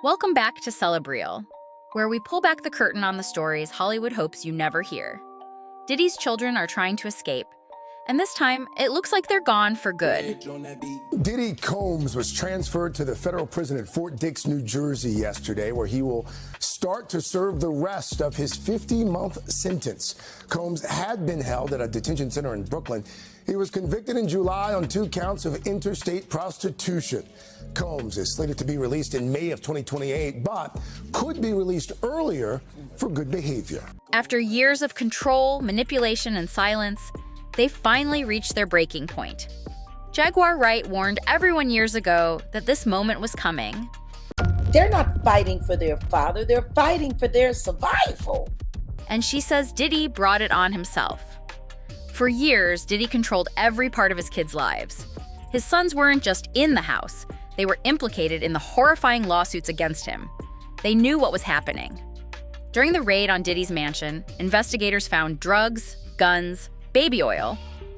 Welcome back to Celebrial, where we pull back the curtain on the stories Hollywood hopes you never hear. Diddy's children are trying to escape, and this time, it looks like they're gone for good. Diddy Combs was transferred to the federal prison at Fort Dix, New Jersey yesterday, where he will start to serve the rest of his 50-month sentence. Combs had been held at a detention center in Brooklyn. He was convicted in July on 2 counts of interstate prostitution. Combs is slated to be released in May of 2028, but could be released earlier for good behavior. After years of control, manipulation, and silence, they finally reached their breaking point. Jaguar Wright warned everyone years ago that this moment was coming. They're not fighting for their father, they're fighting for their survival. And she says Diddy brought it on himself. For years, Diddy controlled every part of his kids' lives. His sons weren't just in the house, they were implicated in the horrifying lawsuits against him. They knew what was happening. During the raid on Diddy's mansion, investigators found drugs, guns, baby oil,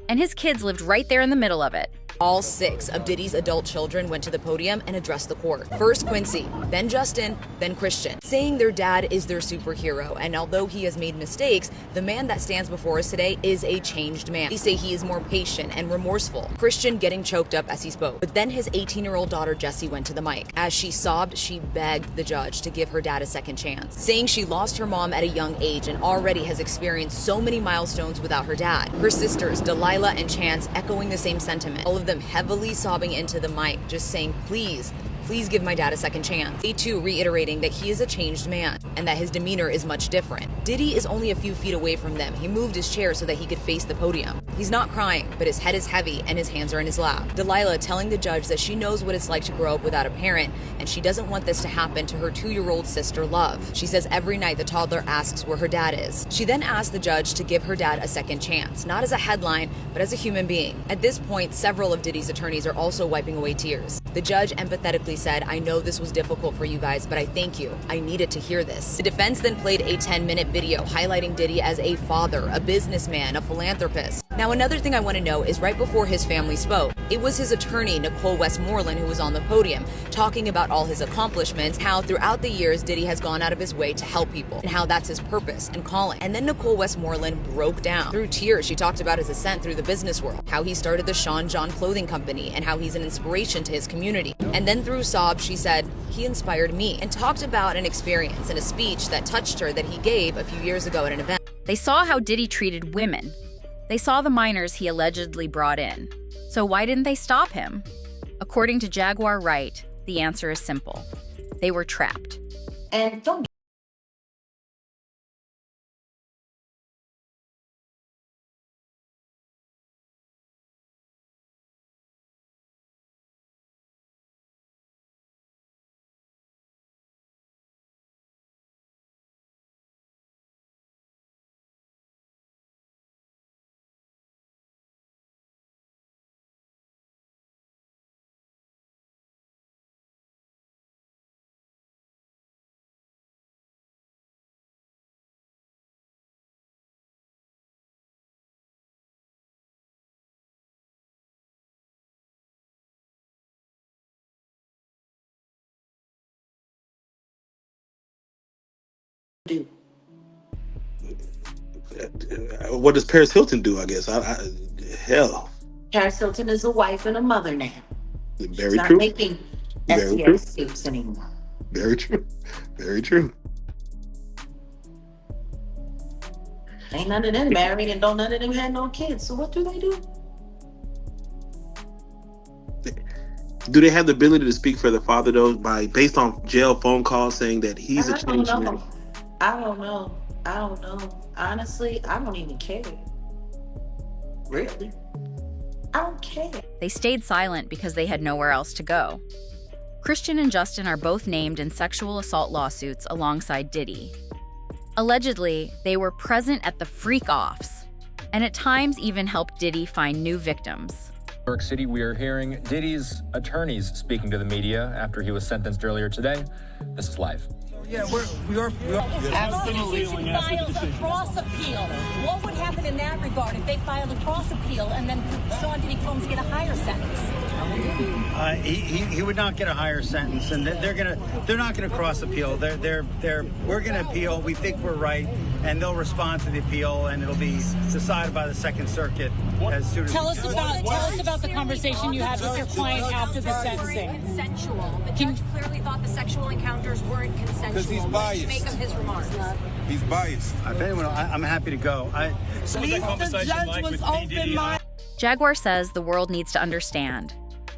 and his kids lived right there in the middle of it. All 6 of Diddy's adult children went to the podium and addressed the court. First Quincy, then Justin, then Christian, saying their dad is their superhero. And although he has made mistakes, the man that stands before us today is a changed man. They say he is more patient and remorseful. Christian getting choked up as he spoke. But then his 18-year-old daughter Jessie went to the mic. As she sobbed, she begged the judge to give her dad a second chance, saying she lost her mom at a young age and already has experienced so many milestones without her dad. Her sisters, Delilah and Chance, echoing the same sentiment. All of them heavily sobbing into the mic, just saying, please give my dad a second chance. They too reiterating that he is a changed man and that his demeanor is much different. Diddy is only a few feet away from them. He moved his chair so that he could face the podium. He's not crying, but his head is heavy and his hands are in his lap. Delilah telling the judge that she knows what it's like to grow up without a parent and she doesn't want this to happen to her 2-year-old sister, Love. She says every night the toddler asks where her dad is. She then asked the judge to give her dad a second chance, not as a headline, but as a human being. At this point, several of Diddy's attorneys are also wiping away tears. The judge empathetically said, I know this was difficult for you guys, but I thank you. I needed to hear this. The defense then played a 10-minute video highlighting Diddy as a father, a businessman, a philanthropist. Now, another thing I want to know is right before his family spoke, it was his attorney, Nicole Westmoreland, who was on the podium, talking about all his accomplishments, how throughout the years, Diddy has gone out of his way to help people, and how that's his purpose and calling. And then Nicole Westmoreland broke down. Through tears, she talked about his ascent through the business world, how he started the Sean John clothing company, and how he's an inspiration to his community. And then through sobs, she said, he inspired me, and talked about an experience and a speech that touched her that he gave a few years ago at an event. They saw how Diddy treated women. They saw the minors he allegedly brought in. So why didn't they stop him? According to Jaguar Wright, the answer is simple. They were trapped. And don't do. What does Paris Hilton do? I guess. Hell. Paris Hilton is a wife and a mother now. Very She's not true. making Very true. SEX suits anymore. Very true. Very true. Ain't none of them married and don't none of them had no kids. So what do they do? Do they have the ability to speak for the father though, based on jail phone calls saying that he's a changed man? I don't know. Honestly, I don't even care. Really? I don't care. They stayed silent because they had nowhere else to go. Christian and Justin are both named in sexual assault lawsuits alongside Diddy. Allegedly, they were present at the freak-offs, and at times even helped Diddy find new victims. New York City, we are hearing Diddy's attorneys speaking to the media after he was sentenced earlier today. This is live. Yeah, we are. Absolutely. Files a cross appeal. What would happen in that regard if they filed a cross appeal and then Sean Diddy Combs get a higher sentence? He would not get a higher sentence, and they're not gonna cross appeal. We're gonna appeal. We think we're right, and they'll respond to the appeal, and it'll be decided by the Second Circuit as soon as. Tell us about the conversation you had with your client after the sentencing. Consensual. The judge clearly thought the sexual encounters weren't consensual. Because he's biased. What did you make of his remarks? He's biased. If anyone, I'm happy to go. The judge was open-minded. Jaguar says the world needs to understand.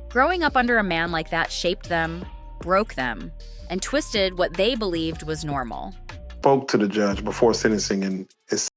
Growing up under a man like that shaped them, broke them, and twisted what they believed was normal. Spoke to the judge before sentencing, and it's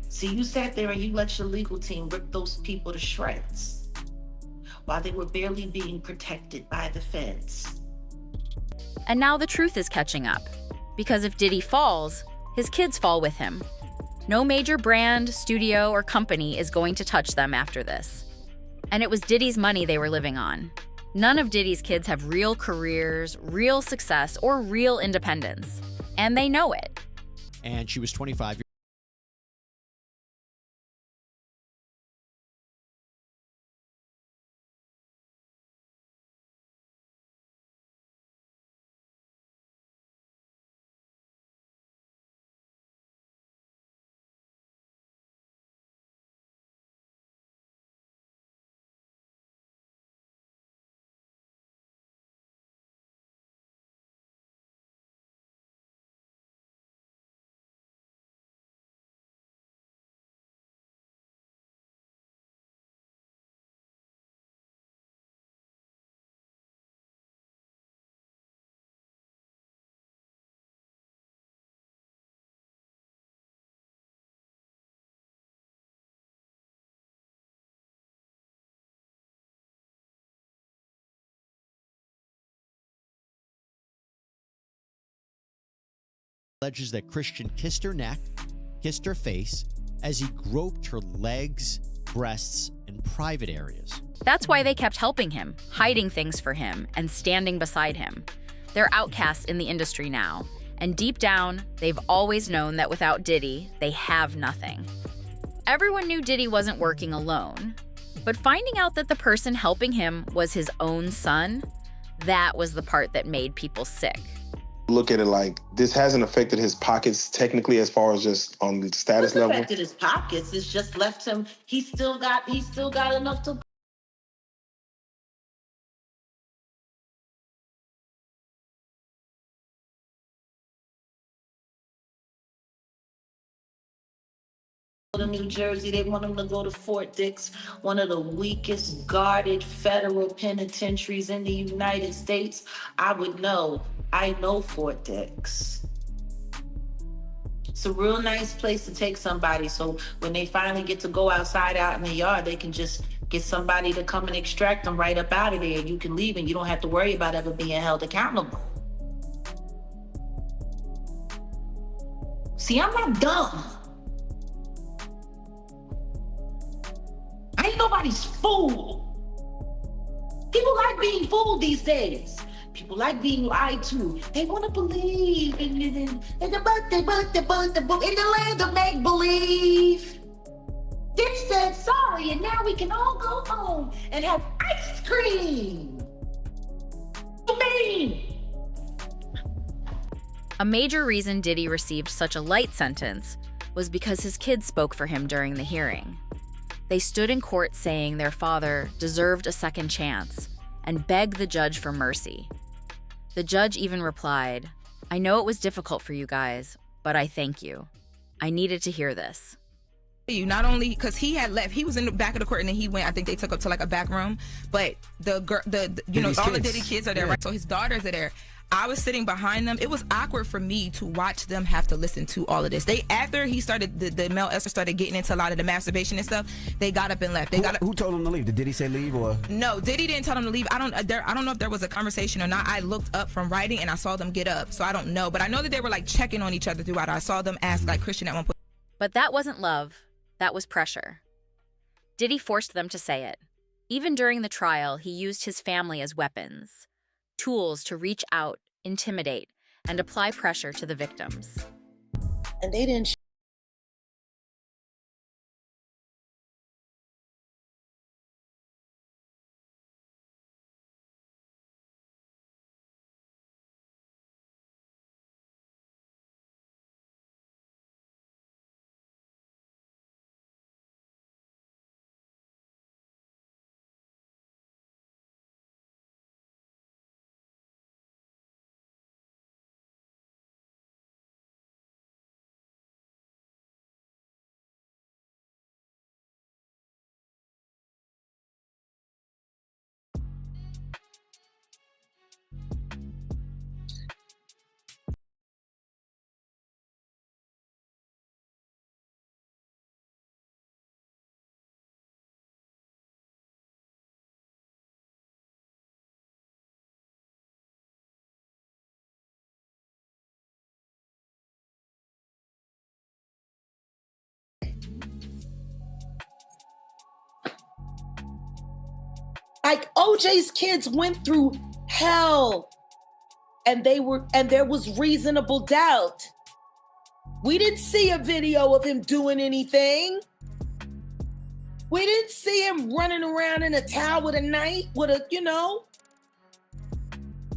See, you sat there and you let your legal team rip those people to shreds while they were barely being protected by the feds. And now the truth is catching up. Because if Diddy falls, his kids fall with him. No major brand, studio, or company is going to touch them after this. And it was Diddy's money they were living on. None of Diddy's kids have real careers, real success, or real independence. And they know it. And she was 25 years alleges that Christian kissed her neck, kissed her face, as he groped her legs, breasts, and private areas. That's why they kept helping him, hiding things for him, and standing beside him. They're outcasts in the industry now, and deep down, they've always known that without Diddy, they have nothing. Everyone knew Diddy wasn't working alone, but finding out that the person helping him was his own son, that was the part that made people sick. look at it like this hasn't affected his pockets technically as far as just on the status level. It's affected his pockets. It's just left him. He's still got enough to. To New Jersey, they want him to go to Fort Dix, one of the weakest guarded federal penitentiaries in the United States. I know Fort Dix. It's a real nice place to take somebody, so when they finally get to go outside out in the yard, they can just get somebody to come and extract them right up out of there. You can leave and you don't have to worry about ever being held accountable. See, I'm not dumb. I ain't nobody's fool. People like being fooled these days. people, like being lied to. They want to believe in the land of make believe. Diddy said sorry, and now we can all go home and have ice cream. A major reason Diddy received such a light sentence was because his kids spoke for him during the hearing. They stood in court saying their father deserved a second chance and begged the judge for mercy. The judge even replied, "I know it was difficult for you guys, but I thank you. I needed to hear this." You not only because he had left, he was in the back of the court, and then he went. I think they took up to like a back room, but the you know, all the Diddy kids are there, right? So his daughters are there. I was sitting behind them. It was awkward for me to watch them have to listen to all of this. They, after he started, the male Esther started getting into a lot of the masturbation and stuff, they got up and left. Who told him to leave? Did Diddy say leave or? No, Diddy didn't tell them to leave. I don't know if there was a conversation or not. I looked up from writing and I saw them get up, so I don't know. But I know that they were like checking on each other throughout. I saw them ask like Christian at one point. But that wasn't love. That was pressure. Diddy forced them to say it. Even during the trial, he used his family as weapons, tools to reach out, intimidate, and apply pressure to the victims. And they didn't. Like OJ's kids went through hell, and there was reasonable doubt. We didn't see a video of him doing anything. We didn't see him running around in a towel with a knife, you know.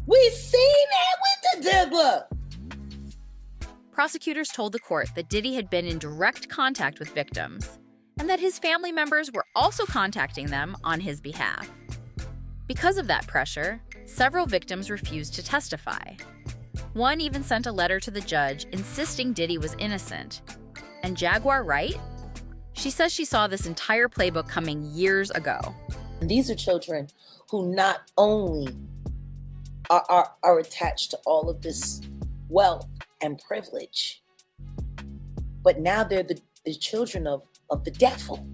We seen that with the Dibba. Prosecutors told the court that Diddy had been in direct contact with victims and that his family members were also contacting them on his behalf. Because of that pressure, several victims refused to testify. One even sent a letter to the judge insisting Diddy was innocent. And Jaguar Wright? She says she saw this entire playbook coming years ago. These are children who not only are attached to all of this wealth and privilege, but now they're the children of the devil.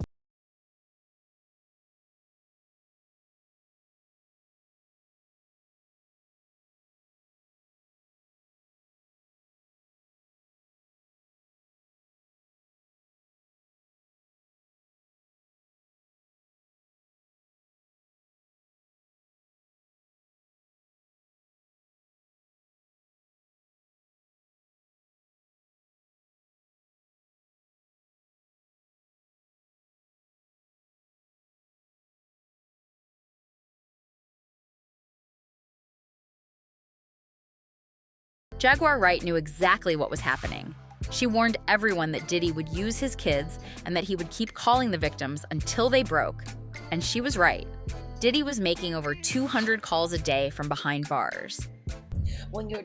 Jaguar Wright knew exactly what was happening. She warned everyone that Diddy would use his kids and that he would keep calling the victims until they broke. And she was right. Diddy was making over 200 calls a day from behind bars. When you're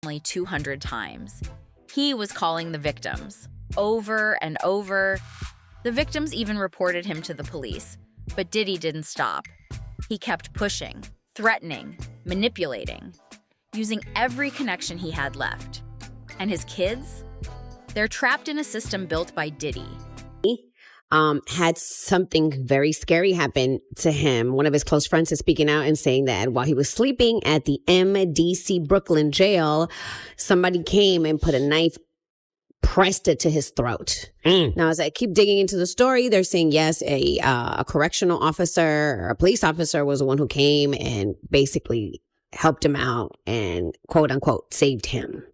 family 200 times. He was calling the victims over and over. The victims even reported him to the police, but Diddy didn't stop. He kept pushing, threatening, manipulating, using every connection he had left. And his kids? They're trapped in a system built by Diddy. Had something very scary happen to him. One of his close friends is speaking out and saying that while he was sleeping at the MDC Brooklyn jail, somebody came and put a knife, pressed it to his throat. Now, as I keep digging into the story, they're saying, yes, a correctional officer or a police officer was the one who came and basically helped him out and, quote unquote, saved him.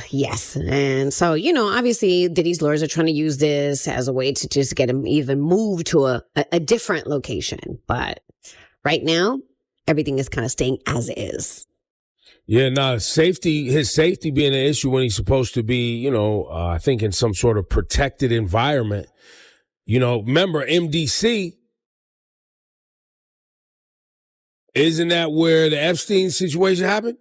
Yes. And so, obviously Diddy's lawyers are trying to use this as a way to just get him even moved to a different location. But right now, everything is kind of staying as is. Yeah, his safety being an issue when he's supposed to be, I think in some sort of protected environment. Remember MDC? Isn't that where the Epstein situation happened?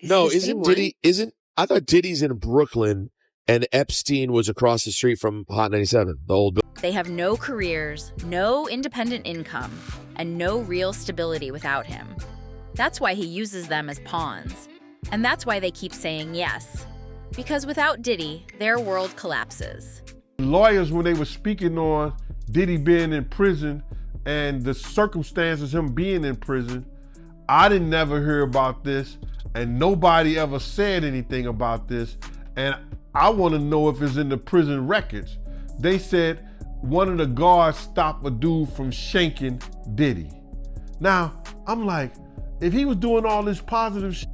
No, I thought Diddy's in Brooklyn and Epstein was across the street from Hot 97, the old building. They have no careers, no independent income, and no real stability without him. That's why he uses them as pawns. And that's why they keep saying yes. Because without Diddy, their world collapses. Lawyers, when they were speaking on Diddy being in prison and the circumstances of him being in prison, I didn't never hear about this. And nobody ever said anything about this. And I want to know if it's in the prison records. They said one of the guards stopped a dude from shanking Diddy. Now, I'm like, if he was doing all this positive shit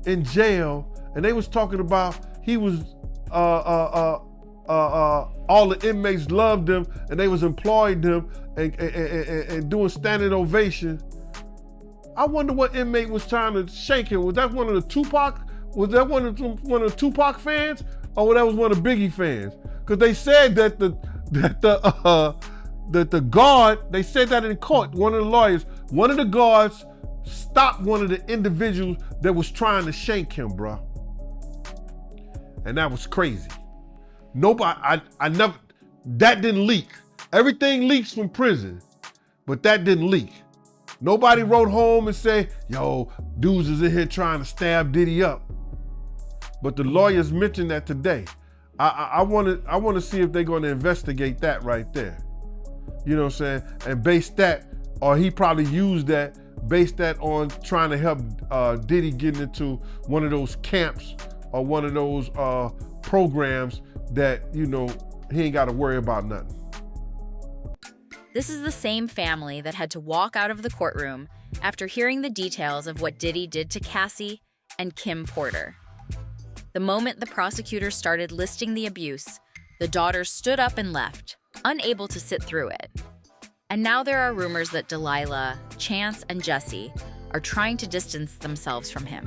in jail, and they was talking about he was, all the inmates loved him, and they was employing him and doing standing ovation. I wonder what inmate was trying to shank him. Was that one of the Tupac? Was that one of the Tupac fans, or that was one of Biggie fans? Because they said that the guard. They said that in court. One of the lawyers, one of the guards, stopped one of the individuals that was trying to shank him, bro. And that was crazy. Nobody. I never. That didn't leak. Everything leaks from prison, but that didn't leak. Nobody wrote home and said, yo, dudes is in here trying to stab Diddy up. But the lawyers mentioned that today. I want to see if they're going to investigate that right there. You know what I'm saying? And base that, or he probably used that, base that on trying to help Diddy getting into one of those camps or one of those programs that, he ain't got to worry about nothing. This is the same family that had to walk out of the courtroom after hearing the details of what Diddy did to Cassie and Kim Porter. The moment the prosecutors started listing the abuse, the daughters stood up and left, unable to sit through it. And now there are rumors that Delilah, Chance, and Jesse are trying to distance themselves from him.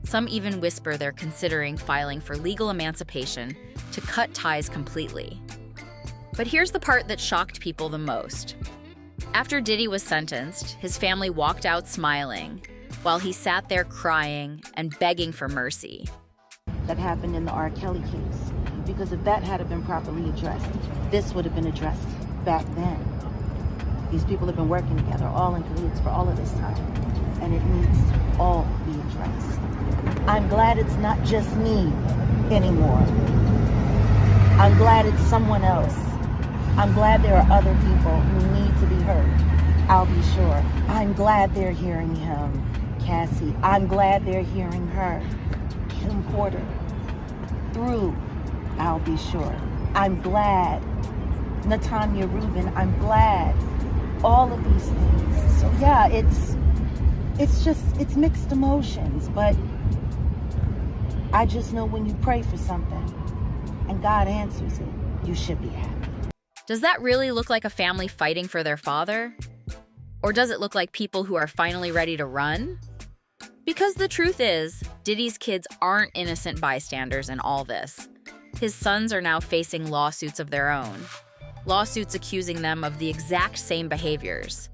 Some even whisper they're considering filing for legal emancipation to cut ties completely. But here's the part that shocked people the most. After Diddy was sentenced, his family walked out smiling, while he sat there crying and begging for mercy. That happened in the R. Kelly case. Because if that had been properly addressed, this would have been addressed back then. These people have been working together, all in cahoots for all of this time, and it needs to all be addressed. I'm glad it's not just me anymore. I'm glad it's someone else. I'm glad there are other people who need to be heard. I'll be sure. I'm glad they're hearing him, Cassie. I'm glad they're hearing her, Kim Porter. Through, I'll be sure. I'm glad, Natanya Rubin. I'm glad. All of these things. So yeah, it's mixed emotions, but I just know when you pray for something and God answers it, you should be happy. Does that really look like a family fighting for their father? Or does it look like people who are finally ready to run? Because the truth is, Diddy's kids aren't innocent bystanders in all this. His sons are now facing lawsuits of their own. Lawsuits accusing them of the exact same behaviors.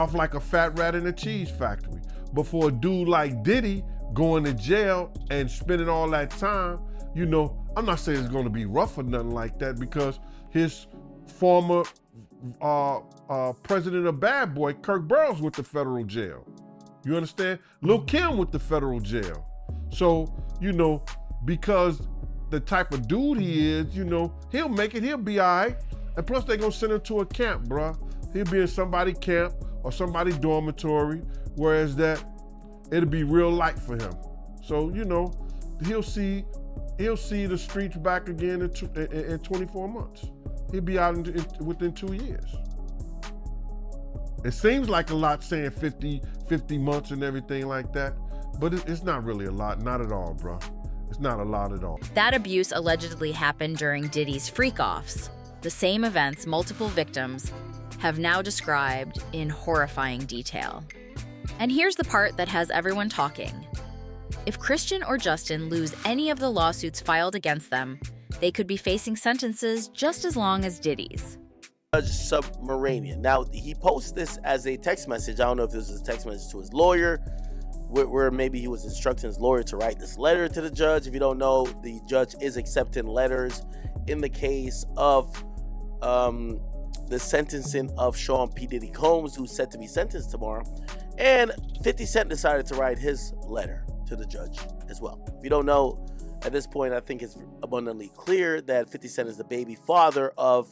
Off like a fat rat in a cheese factory. But for a dude like Diddy going to jail and spending all that time, you know, I'm not saying it's gonna be rough or nothing like that, because his former president of Bad Boy, Kirk Burrows, went to federal jail. You understand? Lil' Kim went to federal jail. So, you know, because the type of dude he is, you know, he'll make it, he'll be all right. And plus they gonna send him to a camp, bruh. He'll be in somebody camp or somebody dormitory, whereas that it'll be real light for him. So, you know, he'll see the streets back again in 24 months. He'll be out within 2 years. It seems like a lot saying 50 months and everything like that, but it's not really a lot, not at all, bro. It's not a lot at all. That abuse allegedly happened during Diddy's freak-offs, the same events multiple victims have now described in horrifying detail. And here's the part that has everyone talking. If Christian or Justin lose any of the lawsuits filed against them, they could be facing sentences just as long as Diddy's. Submarinian. Now, he posts this as a text message. I don't know if this was a text message to his lawyer, where maybe he was instructing his lawyer to write this letter to the judge. If you don't know, the judge is accepting letters in the case of the sentencing of Sean P. Diddy Combs, who's set to be sentenced tomorrow. And 50 Cent decided to write his letter to the judge as well. If you don't know, at this point, I think it's abundantly clear that 50 Cent is the baby father of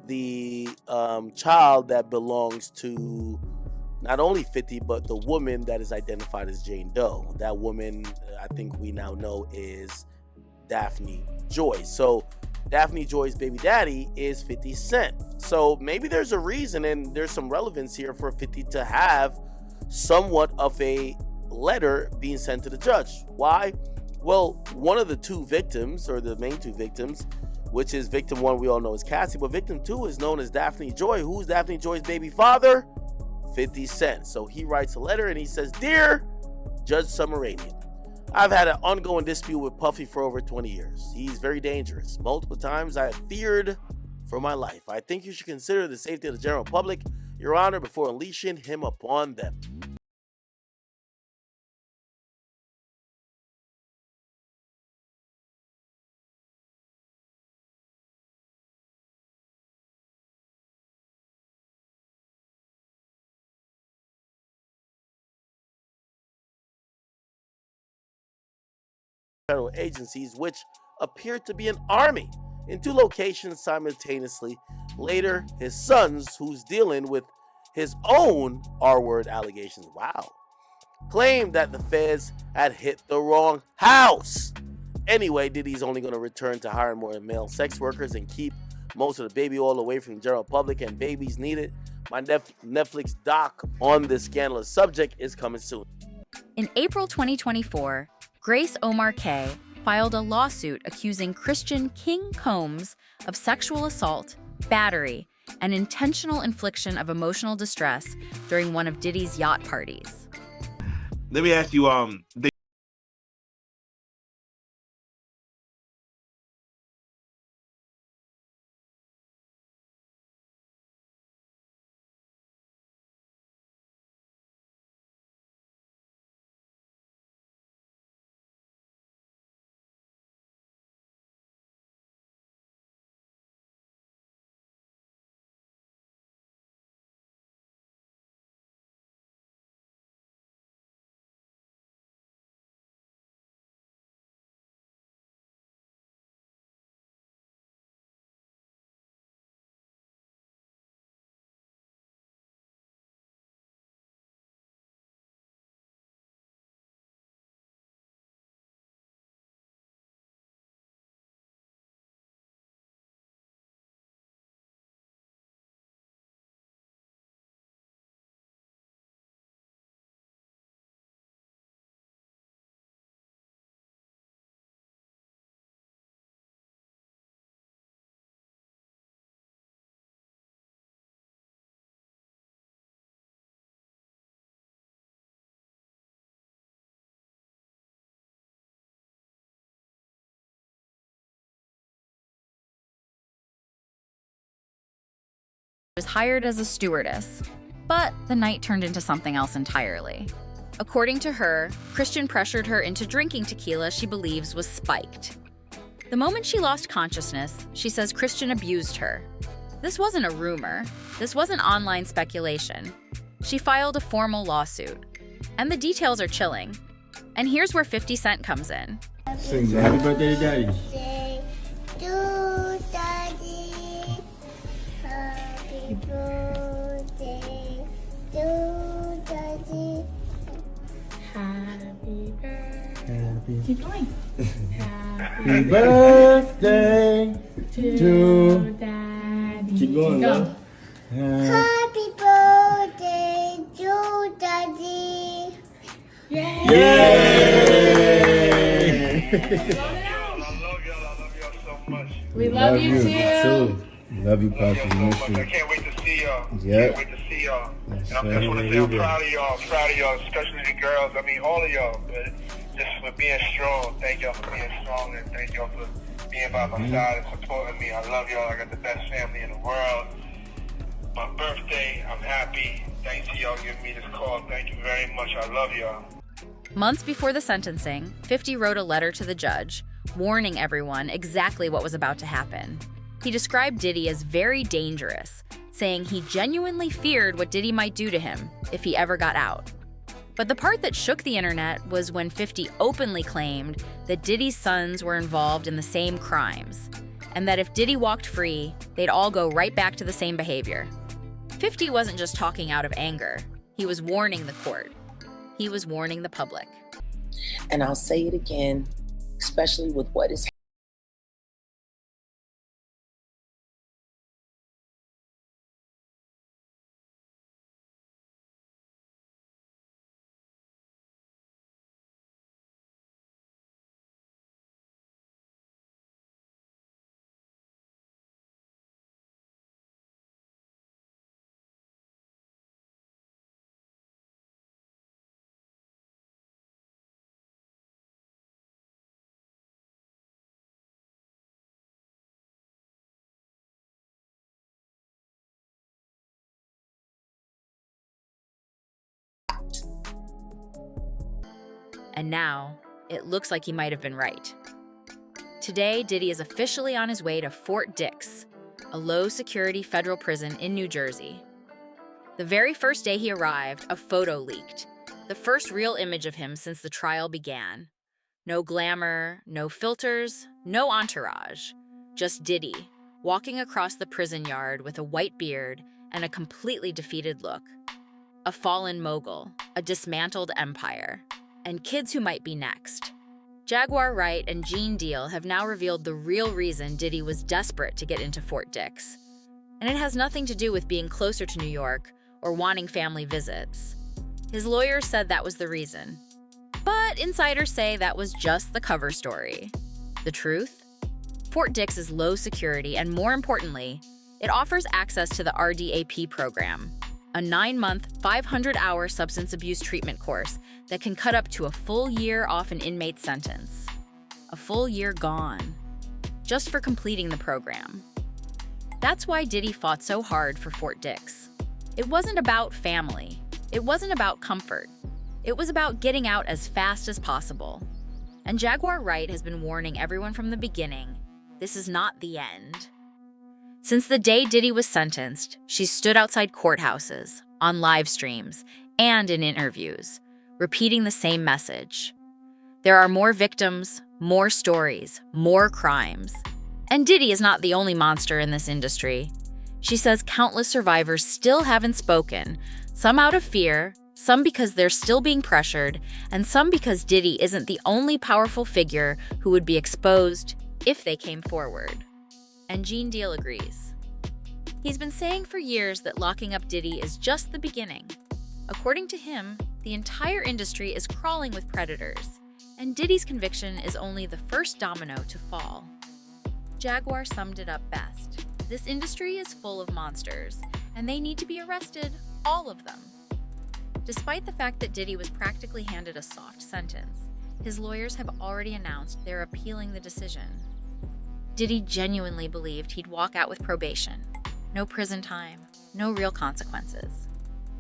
the child that belongs to not only 50, but the woman that is identified as Jane Doe. That woman, I think we now know, is Daphne Joy. So Daphne Joy's baby daddy is 50 Cent. So maybe there's a reason and there's some relevance here for 50 to have somewhat of a letter being sent to the judge. Why? Well, one of the two victims, or the main two victims, which is victim one, we all know is Cassie, but victim two is known as Daphne Joy. Who's Daphne Joy's baby father? 50 Cent. So he writes a letter and he says, "Dear Judge Submarinian, I've had an ongoing dispute with Puffy for over 20 years. He's very dangerous. Multiple times I have feared for my life. I think you should consider the safety of the general public, Your Honor, before unleashing him upon them." Federal agencies, which appeared to be an army, in two locations simultaneously. Later, his sons, who's dealing with his own R-word allegations, claimed that the feds had hit the wrong house. Anyway, Diddy's only going to return to hiring more male sex workers and keep most of the baby oil away from the general public, and babies needed. My Netflix doc on this scandalous subject is coming soon. In April 2024, Grace Omar Kay filed a lawsuit accusing Christian King Combs of sexual assault, battery, and intentional infliction of emotional distress during one of Diddy's yacht parties. Let me ask you, Was hired as a stewardess, but the night turned into something else entirely. According to her, Christian pressured her into drinking tequila she believes was spiked. The moment she lost consciousness, she says Christian abused her. This wasn't a rumor. This wasn't online speculation. She filed a formal lawsuit. And the details are chilling. And here's where 50 Cent comes in. Sing happy birthday to Daddy. Happy birthday to Daddy. Happy birthday. Keep going. Happy birthday to Daddy. Keep going, Go. Happy birthday to Daddy. Yay! We love you too. Love you, Pastor. I can't wait to see y'all. Yeah. Can't wait to see y'all. Yes, And I just want to say I'm sir. proud of y'all. I'm proud of y'all, especially the girls. I mean, all of y'all. But just for being strong. Thank y'all for being strong, and thank y'all for being by my side and supporting me. I love y'all. I got the best family in the world. My birthday, I'm happy. Thanks to y'all giving me this call. Thank you very much. I love y'all. Months before the sentencing, 50 wrote a letter to the judge, warning everyone exactly what was about to happen. He described Diddy as very dangerous, saying he genuinely feared what Diddy might do to him if he ever got out. But the part that shook the internet was when 50 openly claimed that Diddy's sons were involved in the same crimes, and that if Diddy walked free, they'd all go right back to the same behavior. 50 wasn't just talking out of anger. He was warning the court. He was warning the public. And I'll say it again, especially with what is And now, it looks like he might have been right. Today, Diddy is officially on his way to Fort Dix, a low-security federal prison in New Jersey. The very first day he arrived, a photo leaked, the first real image of him since the trial began. No glamour, no filters, no entourage, just Diddy, walking across the prison yard with a white beard and a completely defeated look. A fallen mogul, a dismantled empire, and kids who might be next. Jaguar Wright and Gene Deal have now revealed the real reason Diddy was desperate to get into Fort Dix. And it has nothing to do with being closer to New York or wanting family visits. His lawyers said that was the reason. But insiders say that was just the cover story. The truth? Fort Dix is low security, and more importantly, it offers access to the RDAP program, a 9-month, 500-hour substance abuse treatment course that can cut up to a full year off an inmate's sentence. A full year gone, just for completing the program. That's why Diddy fought so hard for Fort Dix. It wasn't about family. It wasn't about comfort. It was about getting out as fast as possible. And Jaguar Wright has been warning everyone from the beginning, this is not the end. Since the day Diddy was sentenced, she's stood outside courthouses, on live streams, and in interviews, repeating the same message. There are more victims, more stories, more crimes. And Diddy is not the only monster in this industry. She says countless survivors still haven't spoken, some out of fear, some because they're still being pressured, and some because Diddy isn't the only powerful figure who would be exposed if they came forward. And Gene Deal agrees. He's been saying for years that locking up Diddy is just the beginning. According to him, the entire industry is crawling with predators, and Diddy's conviction is only the first domino to fall. Jaguar summed it up best. This industry is full of monsters, and they need to be arrested, all of them. Despite the fact that Diddy was practically handed a soft sentence, his lawyers have already announced they're appealing the decision. Diddy genuinely believed he'd walk out with probation. No prison time, no real consequences.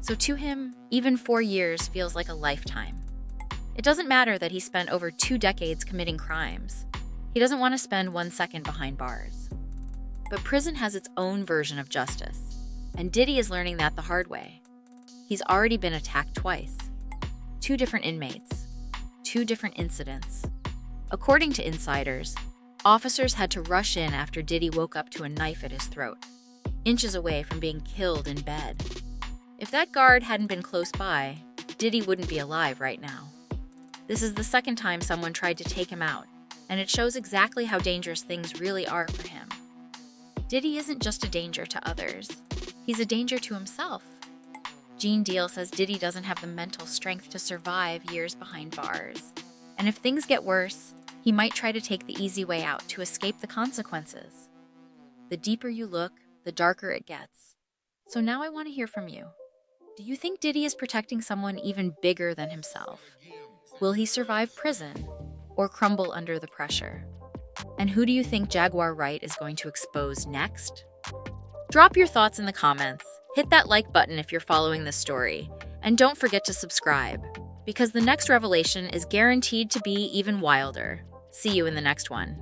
So to him, even 4 years feels like a lifetime. It doesn't matter that he spent over 2 decades committing crimes. He doesn't want to spend 1 second behind bars. But prison has its own version of justice, and Diddy is learning that the hard way. He's already been attacked twice. 2 different inmates, 2 different incidents. According to insiders, officers had to rush in after Diddy woke up to a knife at his throat, inches away from being killed in bed. If that guard hadn't been close by, Diddy wouldn't be alive right now. This is the second time someone tried to take him out, and it shows exactly how dangerous things really are for him. Diddy isn't just a danger to others, he's a danger to himself. Gene Deal says Diddy doesn't have the mental strength to survive years behind bars, and if things get worse, he might try to take the easy way out to escape the consequences. The deeper you look, the darker it gets. So now I want to hear from you. Do you think Diddy is protecting someone even bigger than himself? Will he survive prison or crumble under the pressure? And who do you think Jaguar Wright is going to expose next? Drop your thoughts in the comments, hit that like button if you're following this story, and don't forget to subscribe, because the next revelation is guaranteed to be even wilder. See you in the next one.